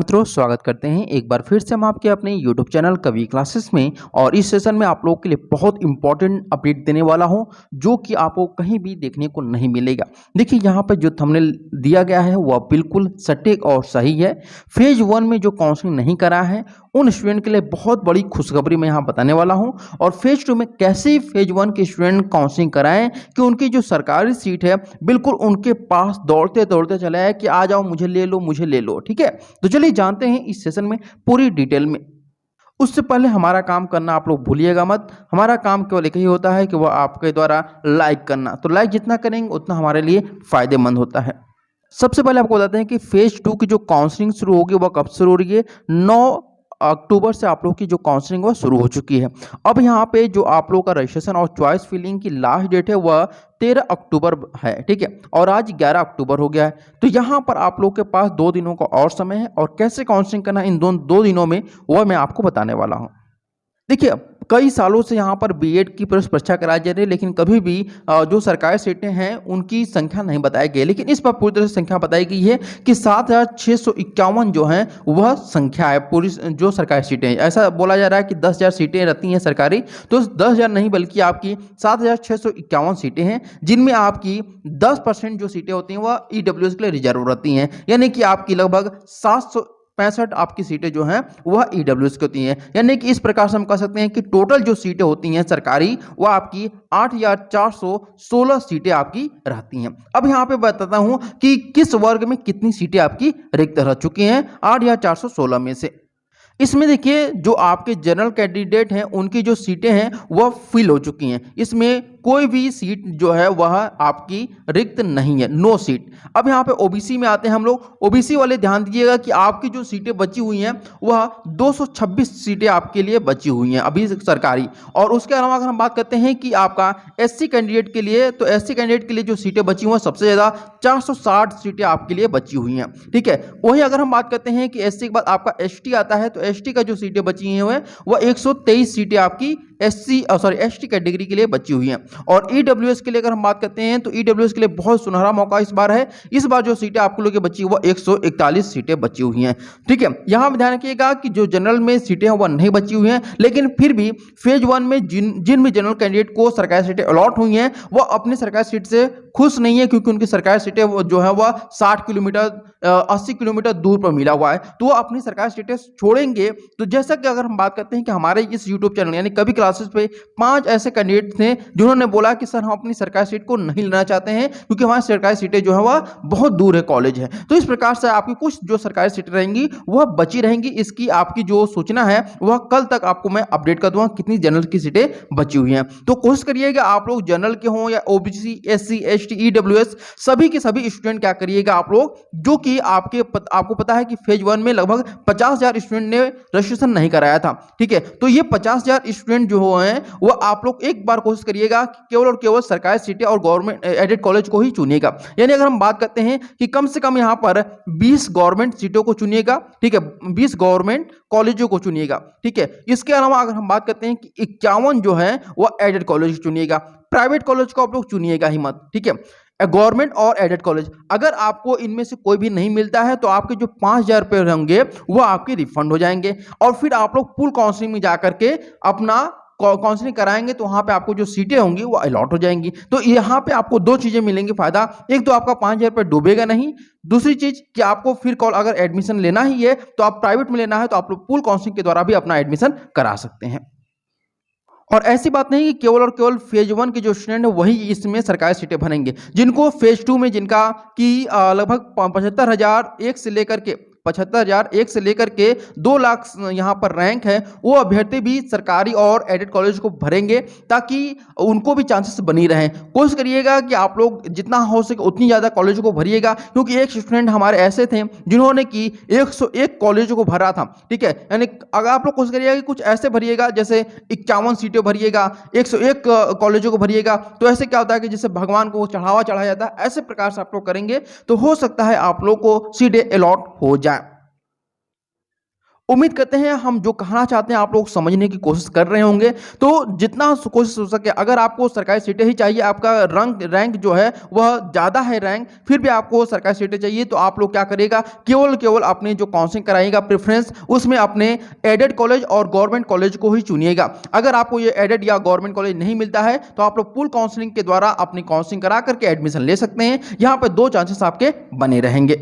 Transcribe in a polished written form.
मित्रों, स्वागत करते हैं एक बार फिर से हम आपके अपने YouTube चैनल कवि क्लासेस में। और इस सेशन में आप लोगों के लिए बहुत इंपॉर्टेंट अपडेट देने वाला हूं जो कि आपको कहीं भी देखने को नहीं मिलेगा। देखिए, यहाँ पर जो थंबनेल दिया गया है वह बिल्कुल सटीक और सही है। फेज 1 में जो काउंसलिंग नहीं करा है उन स्टूडेंट के लिए बहुत बड़ी खुशखबरी मैं यहाँ बताने वाला हूँ। और फेज 2 में कैसे फेज 1 के स्टूडेंट काउंसलिंग कराएं कि उनकी जो सरकारी सीट है बिल्कुल उनके पास दौड़ते दौड़ते चला है कि आ जाओ, मुझे ले लो, मुझे ले लो। ठीक है, तो चलिए जानते हैं इस सेशन में पूरी डिटेल में। उससे पहले हमारा काम करना आप लोग भूलिएगा मत। हमारा काम केवल एक ही होता है कि वह आपके द्वारा लाइक करना। तो लाइक जितना करेंगे उतना हमारे लिए फायदेमंद होता है। सबसे पहले आपको बताते हैं कि फेज 2 की जो काउंसलिंग शुरू होगी वह कब शुरू हो रही है। 9 अक्टूबर से आप लोग की जो काउंसलिंग वह शुरू हो चुकी है। अब यहाँ पे जो आप लोग का रजिस्ट्रेशन और चॉइस फिलिंग की लास्ट डेट है वह 13 अक्टूबर है। ठीक है, और आज 11 अक्टूबर हो गया है। तो यहाँ पर आप लोग के पास 2 दिनों का और समय है और कैसे काउंसलिंग करना इन दो दिनों में वह मैं आपको बताने वाला हूँ। देखिए, कई सालों से यहाँ पर बीएड की परीक्षा कराई जा रही है, लेकिन कभी भी जो सरकारी सीटें हैं उनकी संख्या नहीं बताई गई। लेकिन इस पर पूरी तरह से संख्या बताई गई है कि 7,651 जो हैं वह संख्या है पूरी जो सरकारी सीटें हैं। ऐसा बोला जा रहा है कि 10,000 सीटें रहती हैं सरकारी, तो 10,000 नहीं बल्कि आपकी 7,651 सीटें हैं, जिनमें आपकी 10% जो सीटें होती हैं वह ईडब्ल्यूएस के लिए रिजर्व रहती हैं। यानी कि आपकी लगभग 765 आपकी सीटें जो हैं वह ईडब्ल्यूएस की होती हैं। यानी कि इस प्रकार से हम कह सकते हैं कि टोटल जो सीटें होती हैं सरकारी वह आपकी 8,416 सीटें आपकी रहती हैं। अब यहाँ पे बताता हूं कि किस वर्ग में कितनी सीटें आपकी रिक्त रह चुकी हैं 8,416 में से। इसमें देखिए, जो आपके जनरल कैंडिडेट हैं उनकी जो सीटें हैं वह फिल हो चुकी हैं। इसमें कोई भी सीट जो है वह आपकी रिक्त नहीं है, नो सीट। अब यहाँ पे ओबीसी में आते हैं हम लोग। ओबीसी वाले ध्यान दीजिएगा कि आपकी जो सीटें बची हुई हैं वह 226 सीटें आपके लिए बची हुई हैं अभी सरकारी। और उसके अलावा अगर हम बात करते हैं कि आपका एससी कैंडिडेट के लिए, तो एससी कैंडिडेट के लिए जो सीटें बची हुई हैं सबसे ज़्यादा 460 सीटें आपके लिए बची हुई हैं। ठीक है, वहीं अगर हम बात करते हैं कि एससी के बाद आपका एसटी आता है, तो एसटी का जो सीटें बची हैं वह 123 सीटें आपकी एसटी कैटेगरी के लिए बची हुई हैं। और ईडब्ल्यूएस के लिए अगर हम बात करते हैं तो ईडब्ल्यूएस के लिए बहुत सुनहरा मौका इस बार है। इस बार जो सीटें आपको लोग बची वह 141 सीटें बची हुई हैं। ठीक है, यहां भी ध्यान रखिएगा कि जो जनरल में सीटें हैं वह नहीं बची हुई हैं, लेकिन फिर भी फेज 1 में जिन भी जनरल कैंडिडेट को सरकारी सीटें अलॉट हुई हैं वह अपनी सरकारी सीट से खुश नहीं है, क्योंकि उनकी सरकारी सीटें जो है वह 60 किलोमीटर 80 किलोमीटर दूर पर मिला हुआ है, तो वो अपनी सरकारी सीटें छोड़ेंगे। तो जैसा कि अगर हम बात करते हैं कि हमारे इस यूट्यूब चैनल यानी कभी क्लासेस पे 5 ऐसे कैंडिडेट थे जिन्होंने बोला कि सर हम अपनी सरकारी सीट को नहीं लेना चाहते हैं क्योंकि हमारी सरकारी सीटें जो है वह बहुत दूर है, कॉलेज है। तो इस प्रकार से आपकी कुछ जो सरकारी सीटें रहेंगी वह बची रहेंगी। इसकी आपकी जो सूचना है वह कल तक आपको मैं अपडेट कर दूंगा कितनी जनरल की सीटें बची हुई हैं। तो कोशिश करिएगा आप लोग जनरल के हों या ओबीसी, एससी, एसटी, ईडब्ल्यूएस, सभी के सभी स्टूडेंट क्या करिएगा आप लोग, जो कि आपको पता है कि फेज 1 में लगभग 50,000 स्टूडेंट ने रजिस्ट्रेशन नहीं कराया था। ठीक है, तो ये 50,000 स्टूडेंट जो हैं वो आप लोग एक बार कोशिश करिएगा कि केवल और केवल सरकारी सीटें और गवर्नमेंट एडेड कॉलेज को ही चुनिएगा। यानी अगर हम बात करते हैं कि कम से कम यहां पर 20 गवर्नमेंट सीटों को चुनिएगा। ठीक है, 20 गवर्नमेंट कॉलेजों को चुनिएगा। ठीक है, इसके अलावा अगर हम बात करते हैं कि 51 जो है वह एडेड कॉलेज चुनिएगा। प्राइवेट कॉलेज को आप लोग चुनिएगा ही मत। ठीक है, गवर्नमेंट और एडेड कॉलेज, अगर आपको इनमें से कोई भी नहीं मिलता है तो आपके जो 5,000 रुपये होंगे वो आपके रिफंड हो जाएंगे। और फिर आप लोग पूल काउंसलिंग में जाकर के अपना काउंसलिंग कराएंगे तो वहां पे आपको जो सीटें होंगी वो अलॉट हो जाएंगी। तो यहाँ पे आपको 2 चीजें मिलेंगी फायदा। एक तो आपका 5,000 रुपये डूबेगा नहीं, दूसरी चीज कि आपको फिर अगर एडमिशन लेना ही है तो आप प्राइवेट में लेना है तो आप लोग पूल काउंसलिंग के द्वारा भी अपना एडमिशन करा सकते हैं। और ऐसी बात नहीं कि केवल और केवल फेज 1 के जो स्टूडेंट है वही इसमें सरकारी सीटें भरेंगे। जिनको फेज 2 में जिनका की लगभग 75,001 से लेकर के 75,001 से लेकर के 2 लाख यहाँ पर रैंक है, वो अभ्यर्थी भी सरकारी और एडेड कॉलेज को भरेंगे ताकि उनको भी चांसेस बनी रहें। कोशिश करिएगा कि आप लोग जितना हो सके उतनी ज़्यादा कॉलेजों को भरिएगा, क्योंकि एक स्टूडेंट हमारे ऐसे थे जिन्होंने कि 101 कॉलेजों को भरा था। ठीक है, यानी अगर आप लोग कोशिश करिएगा कि कुछ ऐसे भरिएगा जैसे 51 सीटें भरिएगा, 101 कॉलेजों को भरिएगा, तो ऐसे क्या होता है कि जैसे भगवान को चढ़ावा चढ़ाया जाता है, ऐसे प्रकार से आप लोग करेंगे तो हो सकता है आप लोग को सीटें अलॉट हो जाए। उम्मीद करते हैं हम जो कहना चाहते हैं आप लोग समझने की कोशिश कर रहे होंगे। तो जितना कोशिश हो सके, अगर आपको सरकारी सीटें ही चाहिए, आपका रैंक जो है वह ज़्यादा है रैंक, फिर भी आपको सरकारी सीटें चाहिए, तो आप लोग क्या करेगा, केवल अपनी जो काउंसलिंग कराइएगा प्रेफरेंस, उसमें अपने एडेड कॉलेज और गवर्नमेंट कॉलेज को ही चुनिएगा। अगर आपको ये एडेड या गवर्नमेंट कॉलेज नहीं मिलता है तो आप लोग पूल काउंसलिंग के द्वारा अपनी काउंसलिंग करा करके एडमिशन ले सकते हैं। यहाँ पर 2 चांसेस आपके बने रहेंगे।